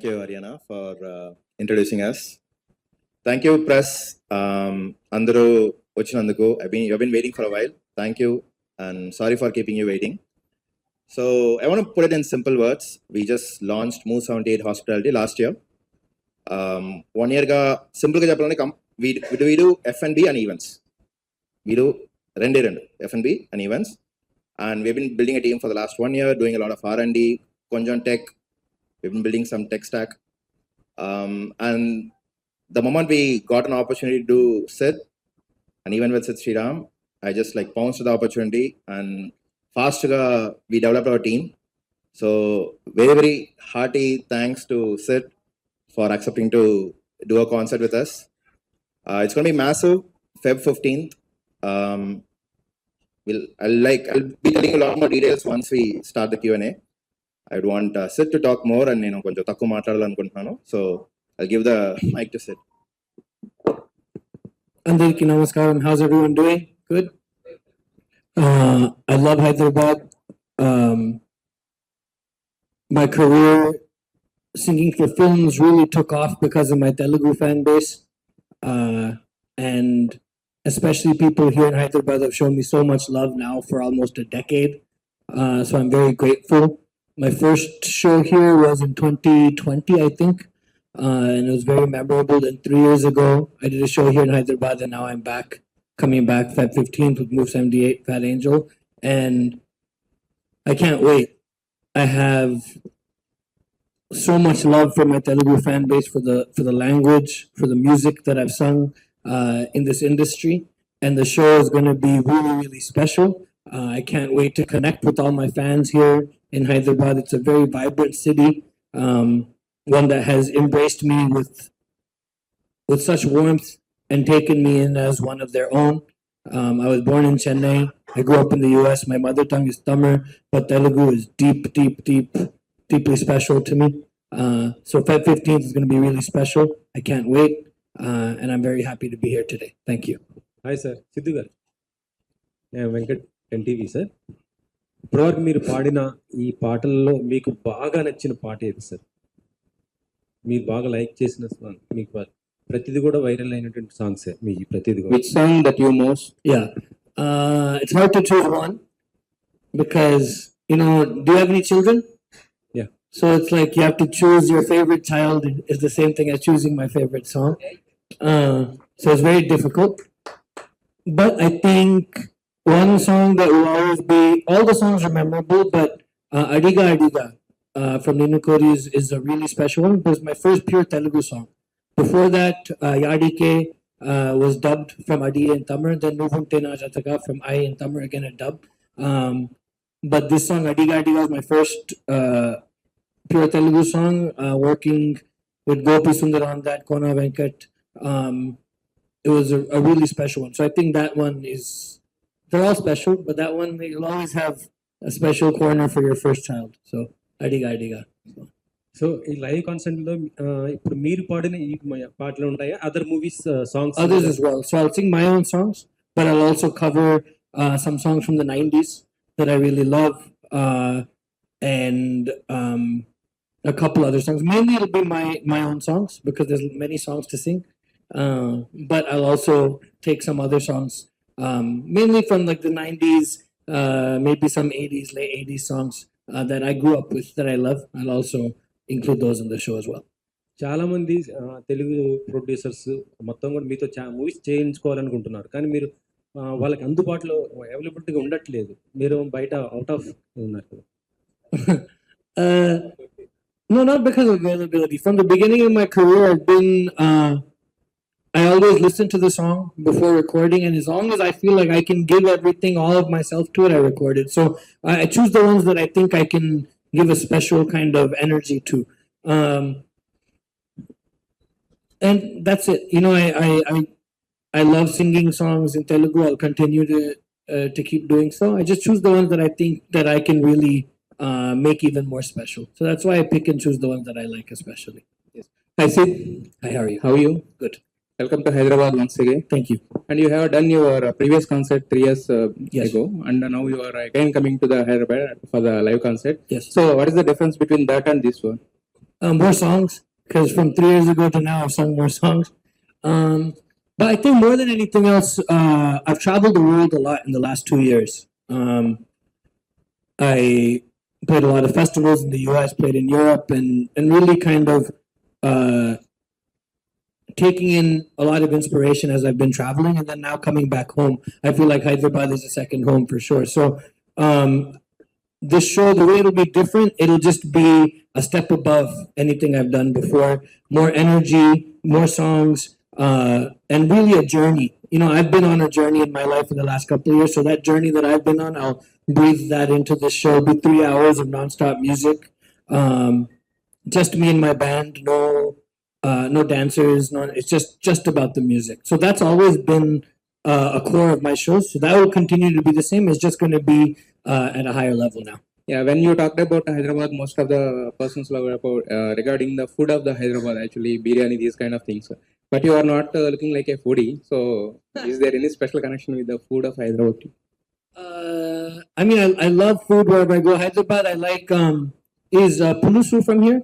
Thank you, Ariana, for introducing us. Thank you, press. Andhra Vachinanduku. You've been waiting for a while. Thank you, and sorry for keeping you waiting. So I want to put it in simple words. We just launched Move 78 Hospitality last year. 1 year ga simple ga cheppalante we do F&B and events. We do rendu F&B and events, and we've been building a team for the last 1 year, doing a lot of R&D, konjam tech. We've been building some tech stack, and the moment we got an opportunity to do Sid, and even with Sid Sriram, I just like pounced the opportunity, and fast we developed our team. So very, very hearty thanks to Sid for accepting to do a concert with us. It's going to be massive, Feb 15th. I'll be telling a lot more details once we start the Q&A. I'd want Sid to talk more, and konjam takku maatladalanukuntunnanu. So I'll give the mic to Sid. Andariki namaskaram. How's everyone doing? Good. I love Hyderabad. My career singing for films really took off because of my Telugu fan base, and especially people here in Hyderabad have shown me so much love now for almost a decade. So I'm very grateful. My first show here was in 2020, I think, and it was very memorable. Then 3 years ago, I did a show here in Hyderabad, and now I'm coming back Feb 15th with Move 78, Fat Angel, and I can't wait. I have so much love for my Telugu fan base, for the language, for the music that I've sung in this industry, and the show is going to be really, really special. I can't wait to connect with all my fans here in Hyderabad. It's a very vibrant city, one that has embraced me with such warmth and taken me in as one of their own. I was born in Chennai. I grew up in the US. My mother tongue is Tamil, but Telugu is deeply special to me. So Feb 15th is going to be really special. I can't wait, and I'm very happy to be here today. Thank you. Hi sir, Sidhu garu. నేను Venkat NTV sir. ఇప్పటివరకు మీరు పాడిన ఈ పాటల్లో మీకు బాగా నచ్చిన పాట ఏది సార్? మీరు బాగా లైక్ చేసిన సాంగ్, మీకు ప్రతిది కూడా వైరల్ అయినటువంటి సాంగ్స్ మీ ప్రతిది కూడా. Which song that you most? Yeah, it's hard to choose one because do you have any children? Yeah. So it's like you have to choose your favorite child is the same thing as choosing my favorite song. So it's very difficult. But I think one song that will always be, all the songs are memorable, but Adiga Adiga from Ninu Kori is a really special one. It was my first pure Telugu song. Before that, Yadike was dubbed from Adi in Tamil, then Nuvum Tena Jataka from I in Tamil, again a dub. But this song, Adiga Adiga, was my first pure Telugu song, working with Gopi Sundar on that, Kona Venkat. It was a really special one. So I think that one is, they're all special, but that one, you'll always have a special corner for your first child. So Adiga Adiga. So ఈ live concert లో ఇప్పుడు మీరు పాడిన ఈ పాటలు ఉంటాయా? Other movies songs? Others as well. So I'll sing my own songs, but I'll also cover some songs from the 90s that I really love, and a couple other songs. Mainly it'll be my own songs because there's many songs to sing. But I'll also take some other songs, mainly from like the 90s, maybe some 80s, late 80s songs that I grew up with that I love. I'll also include those in the show as well. చాలా మంది Telugu producers మొత్తం కూడా మీతో movies చేయించుకోవాలనుకుంటున్నారు, కానీ మీరు వాళ్ళకి అందుబాటులో అవైలబిలిటీగా ఉండట్లేదు. మీరు బయట అవుట్ ఆఫ్ ఉన్నారు. No, not because of availability. From the beginning of my career, I always listen to the song before recording, and as long as I feel like I can give everything, all of myself to it, I record it. So I choose the ones that I think I can give a special kind of energy to, and that's it. I love singing songs in Telugu. I'll continue to keep doing so. I just choose the ones that I think that I can really make even more special. So that's why I pick and choose the ones that I like especially. Yes. Hi Sid. Hi, how are you? How are you? Good. Welcome to Hyderabad once again. Thank you. And you have done your previous concert 3 years Yes. ago, and now you are again coming to the Hyderabad for the live concert. Yes. So what is the difference between that and this one? more songs, because from 3 years ago to now, I've sung more songs. But I think more than anything else, I've traveled the world a lot in the last 2 years. I played a lot of festivals in the US, played in Europe, and really kind of uh, taking in a lot of inspiration as I've been traveling, and then now coming back home. I feel like Hyderabad is a second home for sure. So this show, the way it'll be different, it'll just be a step above anything I've done before. More energy, more songs, and really a journey. You know, I've been on a journey in my life in the last couple of years. So that journey that I've been on, I'll breathe that into this show. It'll be 3 hours of nonstop music. Just me and my band. No dancers. No, it's just about the music. So that's always been a core of my shows. So that will continue to be the same. It's just going to be at a higher level now. Yeah, when you talked about Hyderabad, most of the persons love about regarding the food of the Hyderabad, actually biryani, these kind of things. But you are not looking like a foodie. So, is there any special connection with the food of Hyderabad? I mean, I love food wherever I go. Hyderabad, I like is pulusu from here,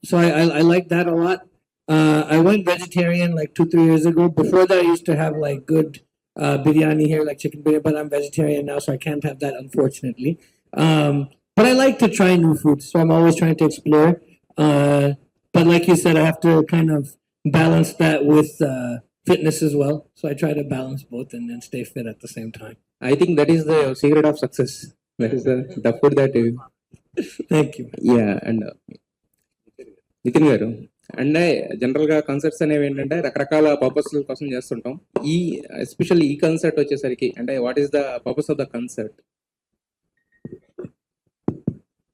so I like that a lot. I went vegetarian like 2-3 years ago. Before that, I used to have like good biryani here, like chicken biryani, but I'm vegetarian now, so I can't have that unfortunately. But I like to try new foods, so I'm always trying to explore. But like you said, I have to kind of balance that with fitness as well. So I try to balance both and stay fit at the same time. I think that is the secret of success. That is the food that you. Thank you. Yeah, and Nitin గారు and జనరల్గా concerts అనేవి ఏంటంటే రకరకాల purpose కోసం చేస్తుంటాం. Especially ఈ concert వచ్చేసరికి అంటే what is the purpose of the concert?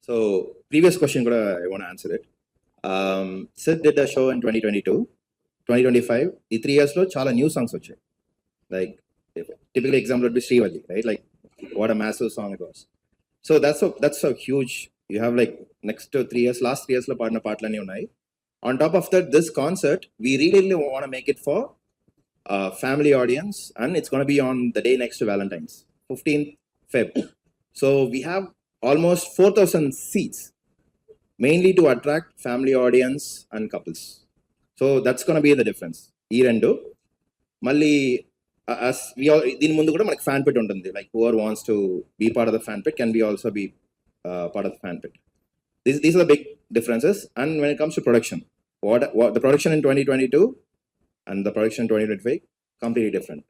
So previous question kuda I want to answer it. Sid did a show in 2022, 2025. The 3 years lo chala new songs vachayi. Like typical example would be Srivalli, right? Like what a massive song it was. So that's a huge. You have like next to 3 years, last 3 years lo paadina paatlani unnai. On top of that, this concert we really want to make it for family audience, and it's going to be on the day next to Valentine's, 15th Feb. So we have almost 4,000 seats, mainly to attract family audience and couples. So that's going to be the difference. Ee rendu malli as we all din mundu kuda manaku fan pit untundi, like whoever wants to be part of the fan pit can be also be part of the fan pit. These are the big differences. And when it comes to production, what the production in 2022 and the production in 2025 completely different.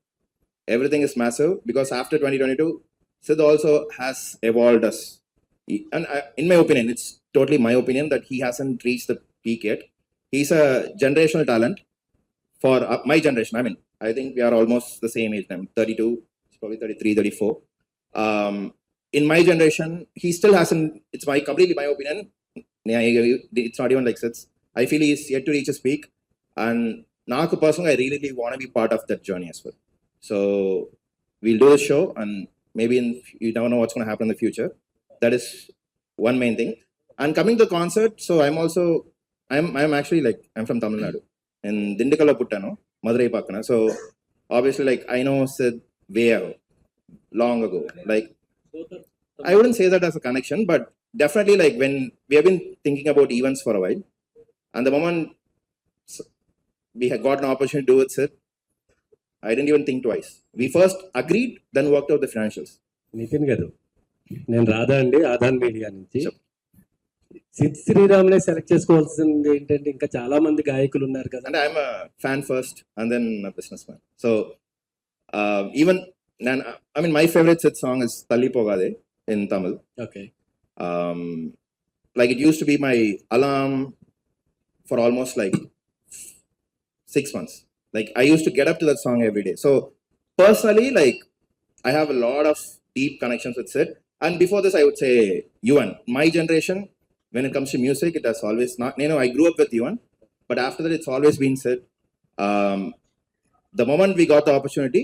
Everything is massive because after 2022 Sid also has evolved us. And in my opinion, it's totally my opinion that he hasn't reached the peak yet. He's a generational talent for my generation. I mean, I think we are almost the same age. I'm 32, it's probably 33, 34. In my generation, he still hasn't, it's completely my opinion. It's not even like Sid's. I feel he's yet to reach his peak. And Naku personally, I really want to be part of that journey as well. So we'll do the show, and maybe you don't know what's going to happen in the future. That is one main thing. And coming to the concert, so I'm actually like, I'm from Tamil Nadu, in Dindikala puttano, Madurai pakkana. So obviously, like, I know Sid way long ago. Like, I wouldn't say that as a connection, but definitely like when we have been thinking about events for a while, and the moment we had got an opportunity to do it, Sid, I didn't even think twice. We first agreed, then worked out the financials. Nitin గారు, నేను రాధా అండి, Aadan media నుంచి. Sid శ్రీరామ్నే select చేసుకోవాల్సింది ఏంటంటే ఇంకా చాలా మంది గాయకులు ఉన్నారు కదా. And I'm a fan first and then a businessman. So even I mean, my favorite Sid song is Talli Pogade in Tamil. Okay. Like it used to be my alarm for almost like 6 months. Like I used to get up to that song every day. So personally, like I have a lot of deep connections with Sid. And before this, I would say Yuvan. My generation, when it comes to music, it has always not. You know, I grew up with Yuvan, but after that, it's always been Sid. The moment we got the opportunity,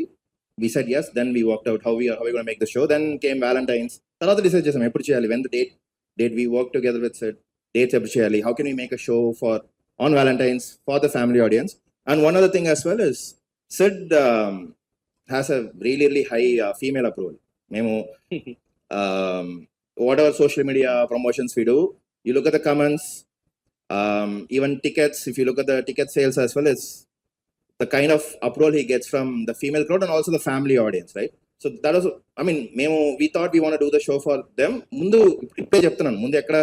we said yes. Then we worked out how we going to make the show. Then came Valentine's. Tarata decide chesam eppudu cheyali. When the date we worked together with Sid. Dates eppudu cheyali. How can we make a show on Valentine's for the family audience? And one other thing as well is Sid has a really, really high female approval. Memo, whatever social media promotions we do, you look at the comments, Even tickets, if you look at the ticket sales as well, it's the kind of approval he gets from the female crowd and also the family audience, right? So that was, I mean, we thought we want to do the show for them. ముందు ఇప్పుడే చెప్తున్నాను, ముందు ఎక్కడ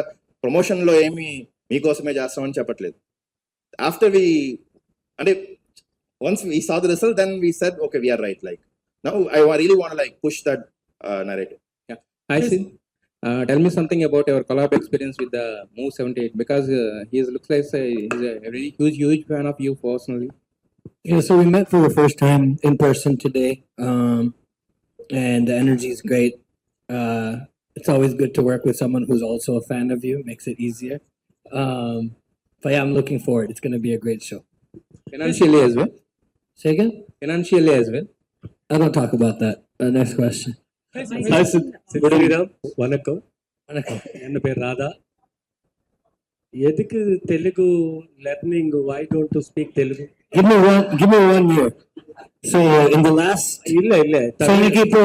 promotion లో ఏమి మీకోసమే చేస్తామని చెప్పట్లేదు. After we, and once we saw the result, then we said, okay, we are right. Like now, I really want to like push that narrative. Yeah, I see. Tell me something about your collab experience with the Move 78, because he looks like he's a very huge fan of you personally. Yeah, so we met for the first time in person today, and the energy is great. It's always good to work with someone who's also a fan of you. Makes it easier. But yeah, I'm looking forward. It's going to be a great show. Financially as well. Say again? Financially as well. I don't talk about that. Next question. Hi Sriram, వనకం. ఎన్న పేరు రాధా. ఎదుకు Telugu learning, why don't to speak Telugu? Give me one year. So in the last, இல்ல so எனக்கு இப்போ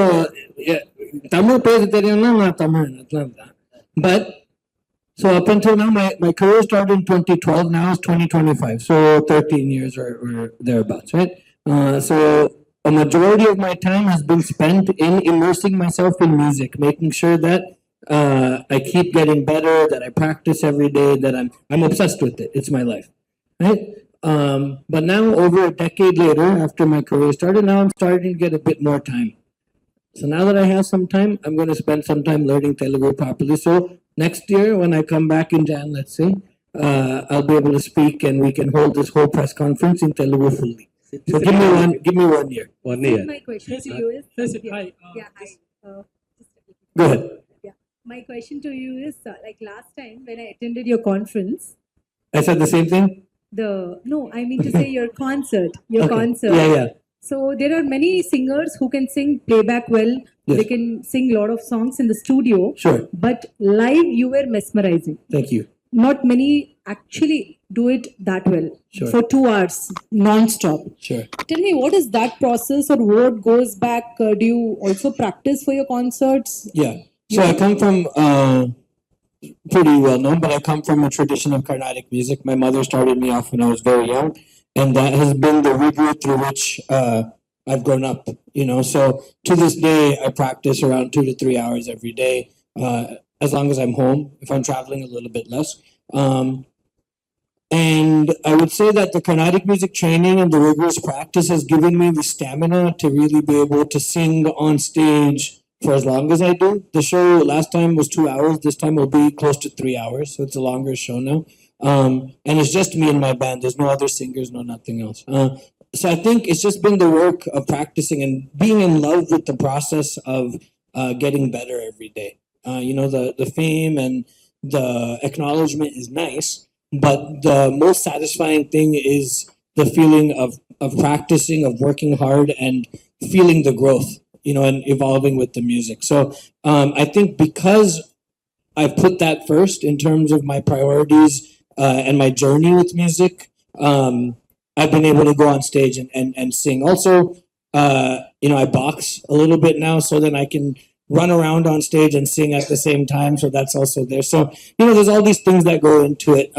தமிழ் பேச தெரியும்னா நான் தமிழ் அதான். But so up until now, my career started in 2012. Now it's 2025. So 13 years or thereabouts, right? So a majority of my time has been spent in immersing myself in music, making sure that I keep getting better, that I practice every day, that I'm obsessed with it. It's my life, right? But now, over a decade later, after my career started, now I'm starting to get a bit more time. So now that I have some time, I'm going to spend some time learning Telugu properly. So next year, when I come back in Jan, let's say, I'll be able to speak and we can hold this whole press conference in Telugu fully. So give me 1 year. 1 year. My question to you is. Hi. Yeah, hi. Go ahead. Yeah, my question to you is like last time when I attended your conference, I said the same thing? no, I mean to say your concert, your Okay. concert. Yeah. So there are many singers who can sing playback well. Yes. They can sing a lot of songs in the studio. Sure. But live, you were mesmerizing. Thank you. Not many actually do it that well. Sure. For 2 hours, non-stop. Sure. Tell me, what is that process or what goes back? Do you also practice for your concerts? Yeah. So I come from pretty well known, but I come from a tradition of Carnatic music. My mother started me off when I was very young, and that has been the rigor through which I've grown up. So to this day, I practice around 2 to 3 hours every day, as long as I'm home. If I'm traveling, a little bit less. And I would say that the Carnatic music training and the rigorous practice has given me the stamina to really be able to sing on stage for as long as I do. The show last time was 2 hours. This time will be close to 3 hours. So it's a longer show now. And it's just me and my band. There's no other singers, no nothing else. So I think it's just been the work of practicing and being in love with the process of getting better every day. The fame and the acknowledgement is nice, but the most satisfying thing is the feeling of practicing, of working hard and feeling the growth, and evolving with the music. So I think because I've put that first in terms of my priorities and my journey with music, I've been able to go on stage and sing. Also, I box a little bit now, so then I can run around on stage and sing at the same time. So that's also there. So, there's all these things that go into it.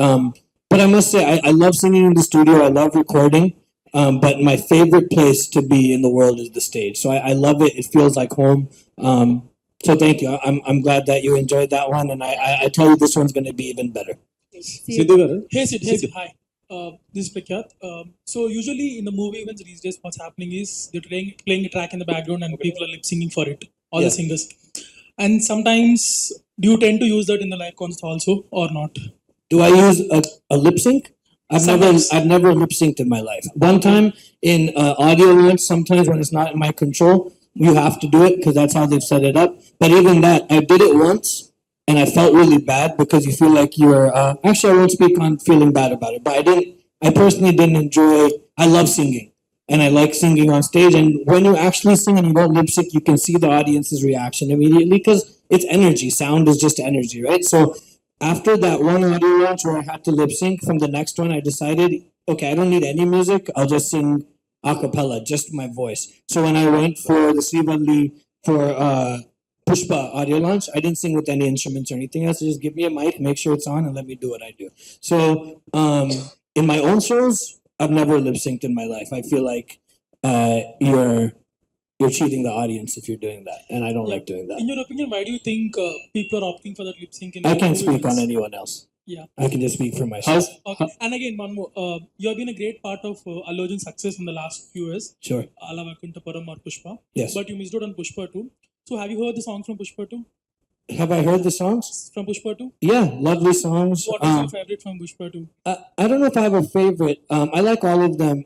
But I must say, I love singing in the studio. I love recording. But my favorite place to be in the world is the stage. So I love it. It feels like home. So thank you. I'm glad that you enjoyed that one. And I tell you, this one's going to be even better. Siddhu గారు. Hey Sid, hi. This is Prakyat. So usually in the movie events these days, what's happening is they're playing a track in the background and people are lip singing for it. All the singers. And sometimes do you tend to use that in the live concert also or not? Do I use a lip sync? I've never lip synced in my life. One time in audio launch, sometimes when it's not in my control, you have to do it because that's how they've set it up. But even that, I did it once and I felt really bad because you feel like you're. Actually, I won't speak on feeling bad about it, but I personally didn't enjoy. I love singing and I like singing on stage. And when you actually sing and you don't lip sync, you can see the audience's reaction immediately because it's energy. Sound is just energy, right? So after that one audio launch where I had to lip sync, from the next one, I decided, okay, I don't need any music. I'll just sing a cappella, just my voice. So when I went for the Sriram for Pushpa audio launch, I didn't sing with any instruments or anything else. Just give me a mic, make sure it's on, and let me do what I do. So in my own shows, I've never lip synced in my life. I feel like you're cheating the audience if you're doing that, and I don't like doing that. In your opinion, why do you think people are opting for that lip sync? I can't speak on anyone else. Yeah. I can just speak for myself. Okay. And again, one more. You have been a great part of Allu Arjun's success in the last few years. Sure. Ala Vakuntapuram or Pushpa. Yes. But you missed out on Pushpa 2. So have you heard the song from Pushpa 2? Have I heard the songs? From Pushpa 2? Yeah, lovely songs. What is your favorite from Pushpa 2? I don't know if I have a favorite. I like all of them.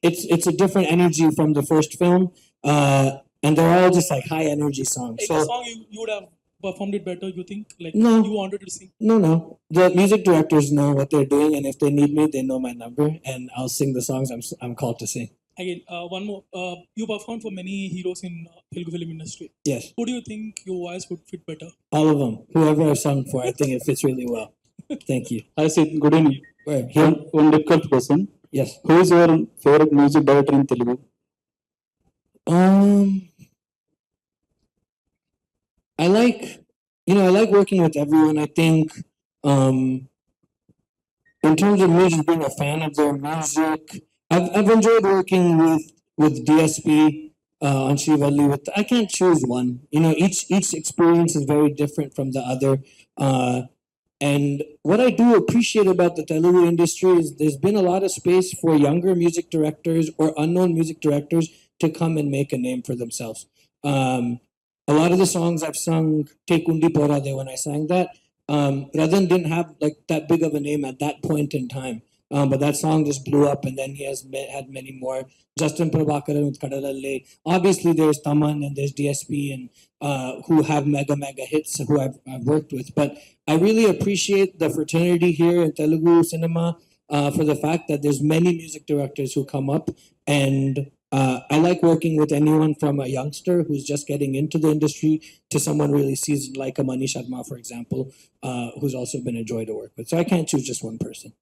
It's a different energy from the first film, and they're all just like high energy songs. In the song, you would have performed it better, you think? Like No. you wanted to sing? No. The music directors know what they're doing, and if they need me, they know my number, and I'll sing the songs I'm called to sing. Again, one more. You performed for many heroes in Telugu film industry. Yes, Who do you think your voice would fit better? all of them. Whoever I've sung for, I think it fits really well. Thank you. Hi Sid, good evening. Right, here. One difficult question. Yes. Who is your favorite music director in Telugu? I like working with everyone. I think, in terms of music, being a fan of their music, I've enjoyed working with DSP on Shivalli. I can't choose one. Each experience is very different from the other. And what I do appreciate about the Telugu industry is there's been a lot of space for younger music directors or unknown music directors to come and make a name for themselves. A lot of the songs I've sung, Take Undi Porade, when I sang that, Radhan didn't have like that big of a name at that point in time. But that song just blew up, and then he has had many more. Justin Prabhakaran with Kadalalle. Obviously, there's Taman and there's DSP and who have mega hits who I've worked with. But I really appreciate the fraternity here in Telugu cinema for the fact that there's many music directors who come up, and I like working with anyone from a youngster who's just getting into the industry to someone really seasoned like a Manish Sharma, for example, who's also been a joy to work with. So I can't choose just one person.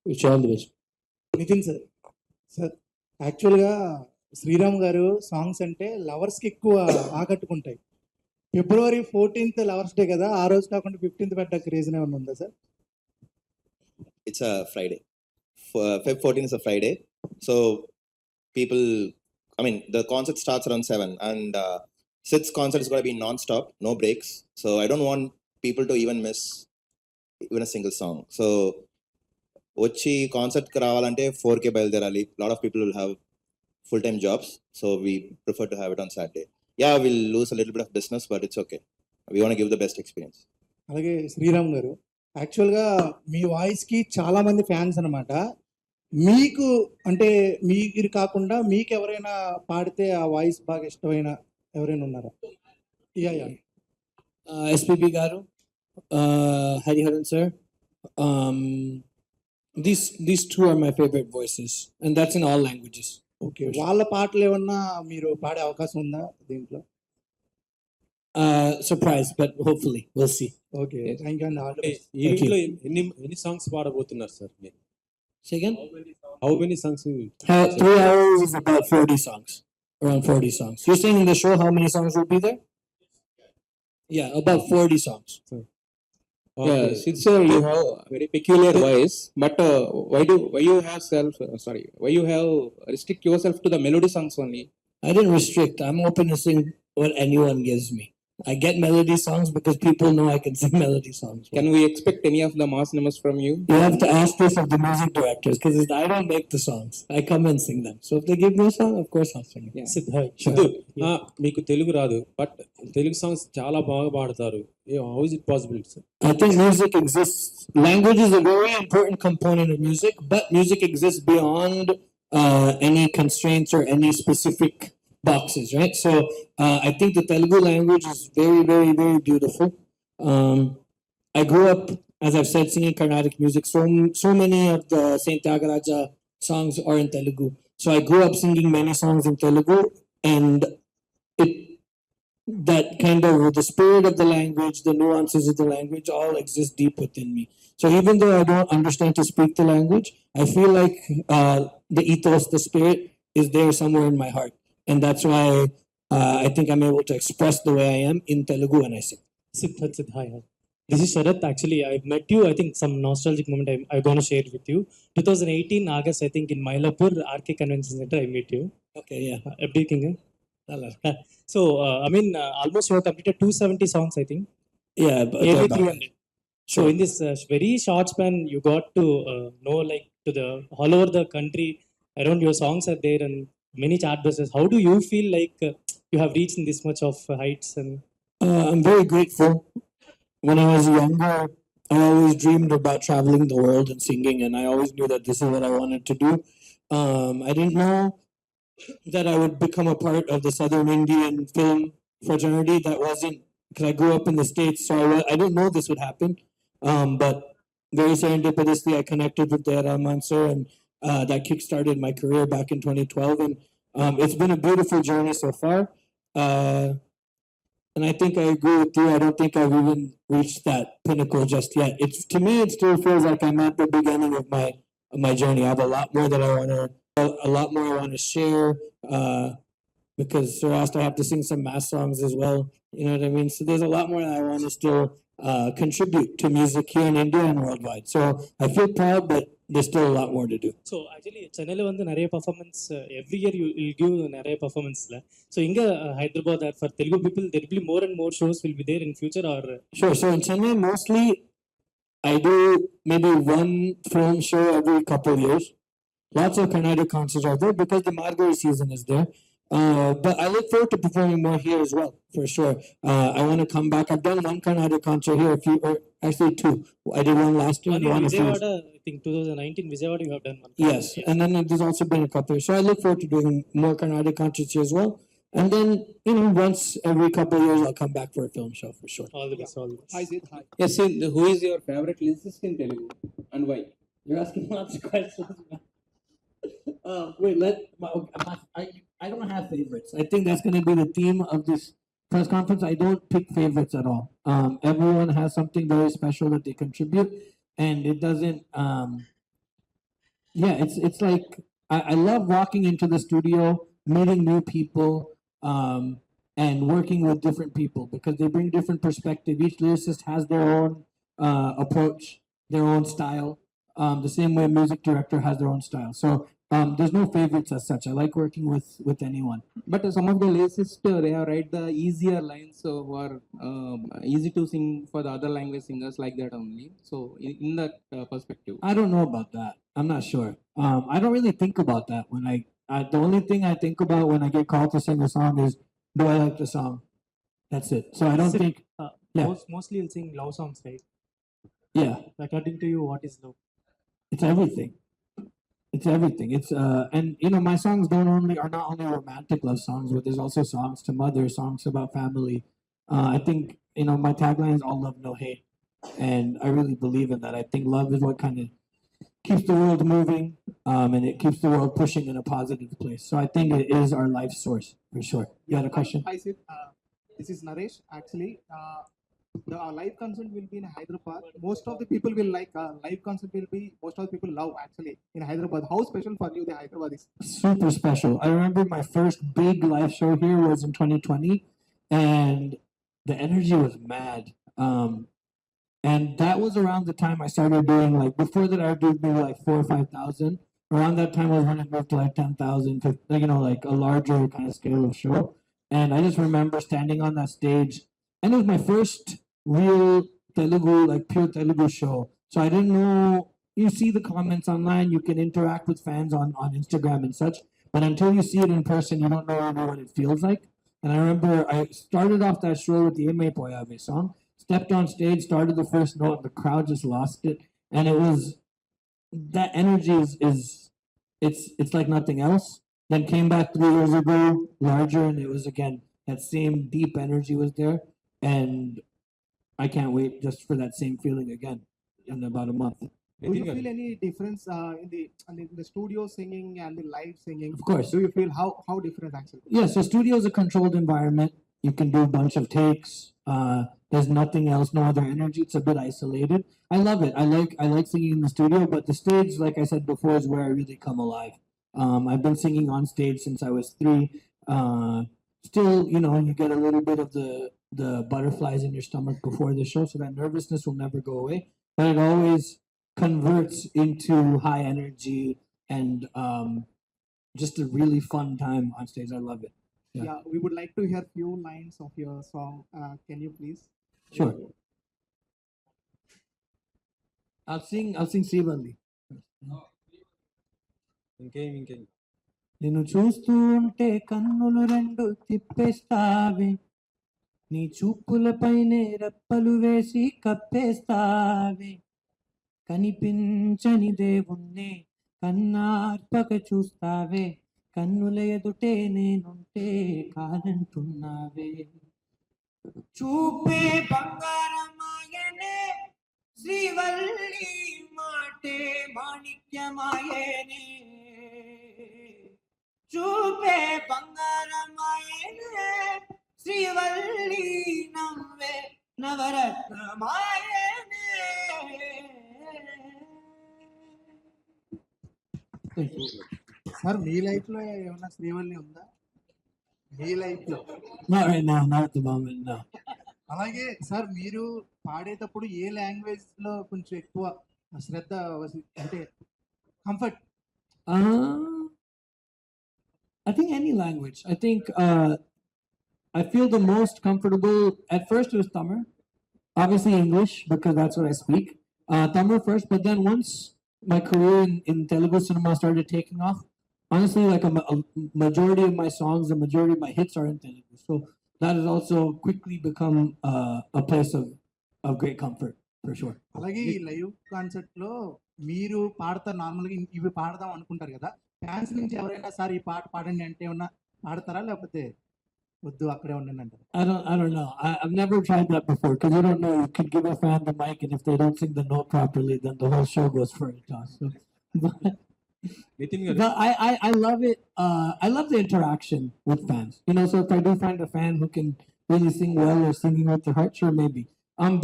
Wish you all the best. Nitin sir యాక్చువల్గా శ్రీరామ్ గారు songs అంటే లవర్స్కి ఎక్కువ ఆకట్టుకుంటాయి. February 14th lovers day కదా, ఆ రోజు కాకుండా 15th పెట్టడానికి రీజన్ ఏమైనా ఉందా sir? It's a Friday. Feb 14 is a Friday. So the concert starts around 7, and Sid's concert is going to be non-stop, no breaks. So I don't want people to even miss even a single song. So వచ్చి కాన్సర్ట్కి రావాలంటే 4K బయలుదేరాలి. Lot of people will have full time jobs, so we prefer to have it on Saturday. Will lose a little bit of business, but it's okay. We want give the best experience. అలాగే శ్రీరామ్ గారు, యాక్చువల్గా మీ వాయిస్కి చాలా మంది fans అనమాట. మీకు అంటే మీరు కాకుండా మీకు ఎవరైనా పాడితే ఆ వాయిస్ బాగా ఇష్టమైన ఎవరైనా ఉన్నారా? SPB గారు, Hariharan sir. These two are my favorite voices, and that's in all languages. Okay, వాళ్ళ పాటలు ఏమన్నా మీరు పాడే అవకాశం ఉందా దీంట్లో? Surprise, but hopefully we'll see. Okay, thank you అండి. ఈవెంట్లో ఎన్ని సాంగ్స్ పాడబోతున్నారు సార్ మీరు? Say again? How many songs? 3 hours is about 40 songs. Around 40 songs. You're saying in the show how many songs will be there? Yeah, about 40 songs. Yeah, Sid sir, you have a very peculiar voice, but why you have restrict yourself to the melody songs only? I didn't restrict. I'm open to sing what anyone gives me. I get melody songs because people know I can sing melody songs. Can we expect any of the mass numbers from you? You have to ask this of the music directors because I don't make the songs. I come and sing them. So if they give me a song, of course I'll sing it. Yeah. Siddhu, మీకు తెలుగు రాదు, but Telugu songs చాలా బాగా పాడతారు. How is it possible, sir? I think music exists. Language is a very important component of music, but music exists beyond any constraints or any specific boxes, right? So I think the Telugu language is very, very, very beautiful. I grew up, as I've said, singing Carnatic music. So many of the Saint Tyagaraja songs are in Telugu. So I grew up singing many songs in Telugu, and that kind of the spirit of the language, the nuances of the language, all exist deep within me. So even though I don't understand to speak the language, I feel like the ethos, the spirit, is there somewhere in my heart. And that's why I think I'm able to express the way I am in Telugu when I sing. Sid, hi. This is Sharath. Actually, I met you. I think some nostalgic moment I'm going to share with you. 2018 August, I think in Mylapore RK Convention Center, I met you. Okay, yeah. எப்படி இருக்கீங்க? நல்லா இருக்கேன். So, I mean, almost you have completed 270 songs, I think. Yeah, but Every about- 300. So, in this very short span, you got to know like to the all over the country around your songs are there and many chart busters. How do you feel like you have reached in this much of heights and I'm very grateful. When I was younger, I always dreamed about traveling the world and singing, and I always knew that this is what I wanted to do. I didn't know that I would become a part of the Southern Indian film fraternity. That wasn't because I grew up in the States, so I didn't know this would happen. But very serendipitously, I connected with the Rahman sir, and that kickstarted my career back in 2012. And it's been a beautiful journey so far. And I think I agree with you. I don't think I've even reached that pinnacle just yet. It's to me, it still feels like I'm at the beginning of my journey. I have a lot more that I want to, a lot more I want to share. Because Sir asked, I have to sing some mass songs as well. You know what I mean? So there's a lot more that I want to still contribute to music here in India and worldwide. So I feel proud, but there's still a lot more to do. So actually சென்னையில் வந்து நிறைய performance every year you give நிறைய பர்ஃபார்மன்ஸில் so இங்கே Hyderabad or for Telugu people there will be more and more shows will be there in future or Sure. So in Chennai, mostly I do maybe one film show every couple years. Lots of Carnatic concerts are there because the Margari season is there. But I look forward to performing more here as well, for sure. I want to come back. I've done one Carnatic concert here, or actually two. I did one last year and one this year. Vijayawada, I think 2019 Vijayawada you have done one. Yes, and then there's also been a couple. So I look forward to doing more Carnatic concerts here as well. And then, once every couple of years, I'll come back for a film show for sure. All the best, all the best. Hi, Sid. Hi. Yes, Sid, who is your favorite lyricist in Telugu and why? You're asking lots of questions. Wait, I don't have favorites. I think that's going to be the theme of this press conference. I don't pick favorites at all. Everyone has something very special that they contribute, and it doesn't. It's like I love walking into the studio, meeting new people, and working with different people because they bring different perspective. Each lyricist has their own approach, their own style. The same way a music director has their own style. So there's no favorites as such. I like working with anyone. But some of the lyricists, they have write the easier lines who are easy to sing for the other language singers like that only. So in that perspective. I don't know about that. I'm not sure. I don't really think about that when the only thing I think about when I get called to sing a song is, do I like the song? That's it. So I don't think, yeah. Mostly you'll sing love songs, right? yeah, According to you, what is love? it's everything. It's everything. It's and my songs are not only romantic love songs, but there's also songs to mother, songs about family. I think my tagline is all love, no hate, and I really believe in that. I think love is what kind of keeps the world moving, and it keeps the world pushing in a positive place. So I think it is our life source for sure. You had a question? Hi, Sid. This is Naresh. Actually, the live concert will be in Hyderabad. Most of the people will like live concert will be. Most of the people love actually in Hyderabad. How special for you the Hyderabad is? Super special. I remember my first big live show here was in 2020, and the energy was mad. And that was around the time I started doing before that I would do maybe 4,000 or 5,000. Around that time was when it moved to 10,000, like a larger kind of scale of show. And I just remember standing on that stage, and it was my first real Telugu, pure Telugu show. So I didn't know. You see the comments online, you can interact with fans on Instagram and such, but until you see it in person, you don't know what it feels like. And I remember I started off that show with the Eme Poyave song, stepped on stage, started the first note, and the crowd just lost it. And it was that energy it's like nothing else. Then came back 3 years ago, larger, and it was again that same deep energy was there, and I can't wait just for that same feeling again in about a month. Do you feel any difference in the studio singing and the live singing? Of course. Do you feel how different actually? Yeah, so studio is a controlled environment. You can do a bunch of takes. There's nothing else, no other energy. It's a bit isolated. I love it. I like singing in the studio, but the stage, like I said before, is where I really come alive. I've been singing on stage since I was 3. still, you get a little bit of the butterflies in your stomach before the show, so that nervousness will never go away. But it always converts into high energy and just a really fun time on stage. I love it. Yeah. Yeah, we would like to hear few lines of your song. Can you please? Sure. I'll sing Srivalli. ఇంకేం నిన్ను చూస్తూ ఉంటే కన్నులు రెండు తిప్పేస్తావే, నీ చూపులపైనే రెప్పలు వేసి కప్పేస్తావే, కనిపించని దేవుణ్ణే కన్నార్పక చూస్తావే, కన్నుల ఎదుటే నేనుంటే కాదంటున్నావే. చూపే బంగారమాయనే శ్రీవల్లి, మాటే మాణిక్యమాయనే. చూపే బంగారమాయనే శ్రీవల్లి, నవ్వే నవరత్నమాయనే. సార్ మీ లైఫ్ లో ఏమైనా శ్రీవల్లి ఉందా? మీ లైఫ్ లో? Not right now, not at the moment, no. అలాగే సార్ మీరు పాడేటప్పుడు ఏ లాంగ్వేజ్ లో కొంచెం ఎక్కువ శ్రద్ధ అంటే comfort? I think any language. I think I feel the most comfortable. At first, it was Tamil, obviously English because that's what I speak. Tamil first, but then once my career in Telugu cinema started taking off, honestly, like a majority of my songs, the majority of my hits are in Telugu. So that has also quickly become a place of great comfort for sure. అలాగే ఈ live concert లో మీరు పాడతారు, normal గా ఇవి పాడదాం అనుకుంటారు కదా, ఫ్యాన్స్ నుంచి ఎవరైనా సార్ ఈ పాట పాడండి అంటే ఏమన్నా పాడతారా, లేకపోతే వద్దు అక్కడే ఉండండి అంటారు? I don't know. I've never tried that before because you don't know. You could give a fan the mic, and if they don't sing the note properly, then the whole show goes for a toss. So, but I love it. I love the interaction with fans. So if I do find a fan who can really sing well or singing with their heart, sure, maybe.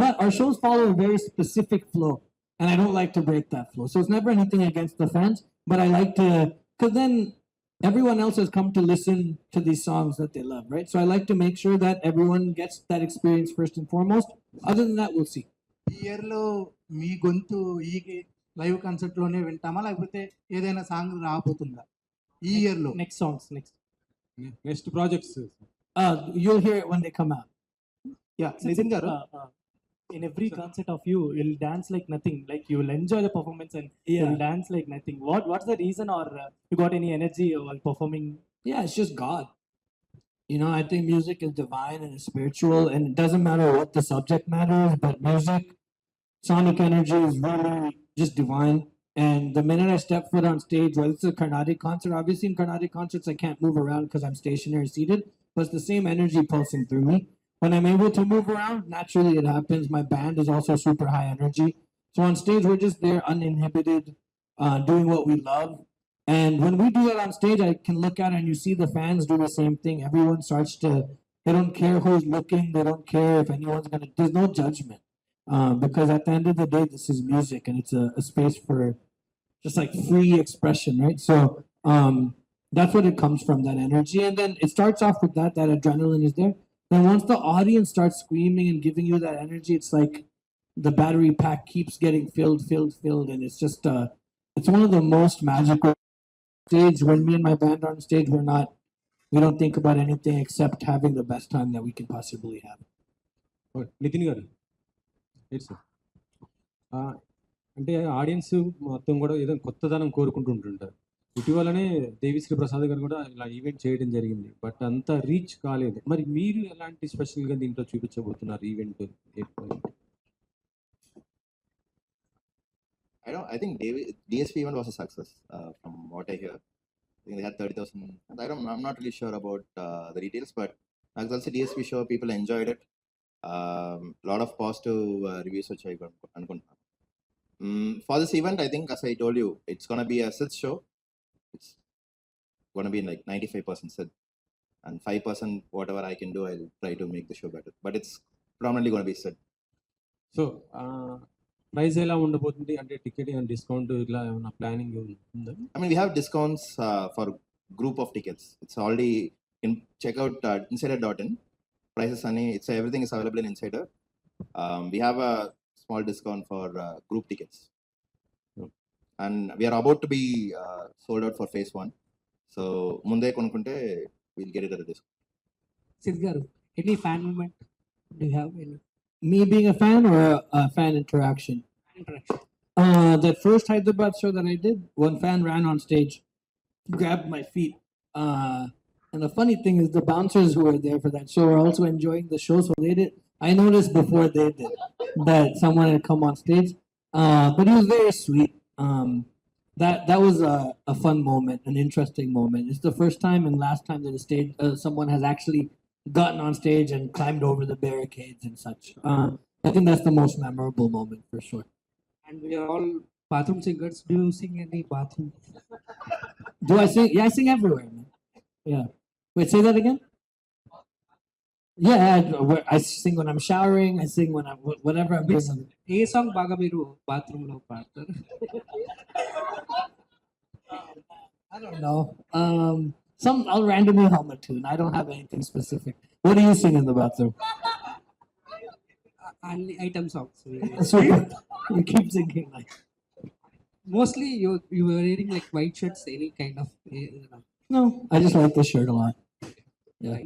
But our shows follow a very specific flow, and I don't like to break that flow. So it's never anything against the fans, but I like to, because then everyone else has come to listen to these songs that they love, right? So I like to make sure that everyone gets that experience first and foremost. Other than that, we'll see. ఈ year లో మీ గొంతు ఈ live concert లోనే వింటామా, లేకపోతే ఏదైనా song రాబోతుందా ఈ year లో? Next projects You'll hear it when they come out. Yeah, Nitin గారు, In every concert of you, you'll dance like nothing. Like you'll enjoy the performance and you'll dance like nothing. What's the reason, or you got any energy while performing? Yeah, it's just God. I think music is divine and it's spiritual, and it doesn't matter what the subject matter is, but music, sonic energy is really just divine. And the minute I step foot on stage, whether it's a Carnatic concert, obviously in Carnatic concerts I can't move around because I'm stationary seated, but it's the same energy pulsing through me. When I'm able to move around, naturally it happens. My band is also super high energy. So on stage, we're just there uninhibited, doing what we love. And when we do that on stage, I can look out and you see the fans do the same thing. Everyone starts to, they don't care who's looking. They don't care if anyone's going to, there's no judgment. Because at the end of the day, this is music and it's a space for just like free expression, right? So that's what it comes from, that energy. And then it starts off with that adrenaline is there. Then once the audience starts screaming and giving you that energy, it's like the battery pack keeps getting filled, and it's just it's one of the most magical stage. When me and my band are on stage, we don't think about anything except having the best time that we can possibly have. Nitin గారు అంటే audience మొత్తం కూడా ఏదో కొత్తదనం కోరుకుంటుంటారు. ఇటీవలనే దేవిశ్రీ ప్రసాద్ గారు కూడా ఇలా ఈవెంట్ చేయడం జరిగింది, బట్ అంత రీచ్ కాలేదు. మరి మీరు ఎలాంటి స్పెషల్ గా దీంట్లో చూపించబోతున్నారు event? I think DSP event was a success from what I hear. I think they had 30,000. I'm not really sure about the details, but as also DSP show, people enjoyed it. Lot of positive reviews which I got. For this event, I think, as I told you, it's gonna be a Sid show. It's gonna be like 95% Sid, and 5% whatever I can do, I'll try to make the show better. But it's predominantly gonna be Sid. So price ఎలా ఉండబోతుంది? అంటే ticket discount ఇలా ఏమైనా planning ఉందా? I mean, we have discounts for group of tickets. It's already check out insider.in. Prices ani it's everything is available in Insider. We have a small discount for group tickets, and we are about to be sold out for phase 1. So munde konukunte we'll get it at a discount. Sid garu, any fan moment? Do you have any? Me being a fan or a fan interaction? The first Hyderabad show that I did, one fan ran on stage, grabbed my feet. And the funny thing is, the bouncers who were there for that show were also enjoying the show, so they did. I noticed before they did that someone had come on stage, but he was very sweet. That was a fun moment, an interesting moment. It's the first time and last time that a stage someone has actually gotten on stage and climbed over the barricades and such. I think that's the most memorable moment for sure. And we are all bathroom singers. Do you sing any bathroom? Do I sing? Yeah, I sing everywhere, man. Yeah. Wait, say that again? Yeah, I sing when I'm showering. I sing when I'm whatever I'm doing. A song బాగా మీరు bathroom లో పాడతారు? I don't know. I'll randomly hum a tune. I don't have anything specific. What do you sing in the bathroom? అన్ని item songs. Super. You keep singing like. Mostly you were wearing like white shirts, any kind of. No, I just like this shirt a lot. Yeah.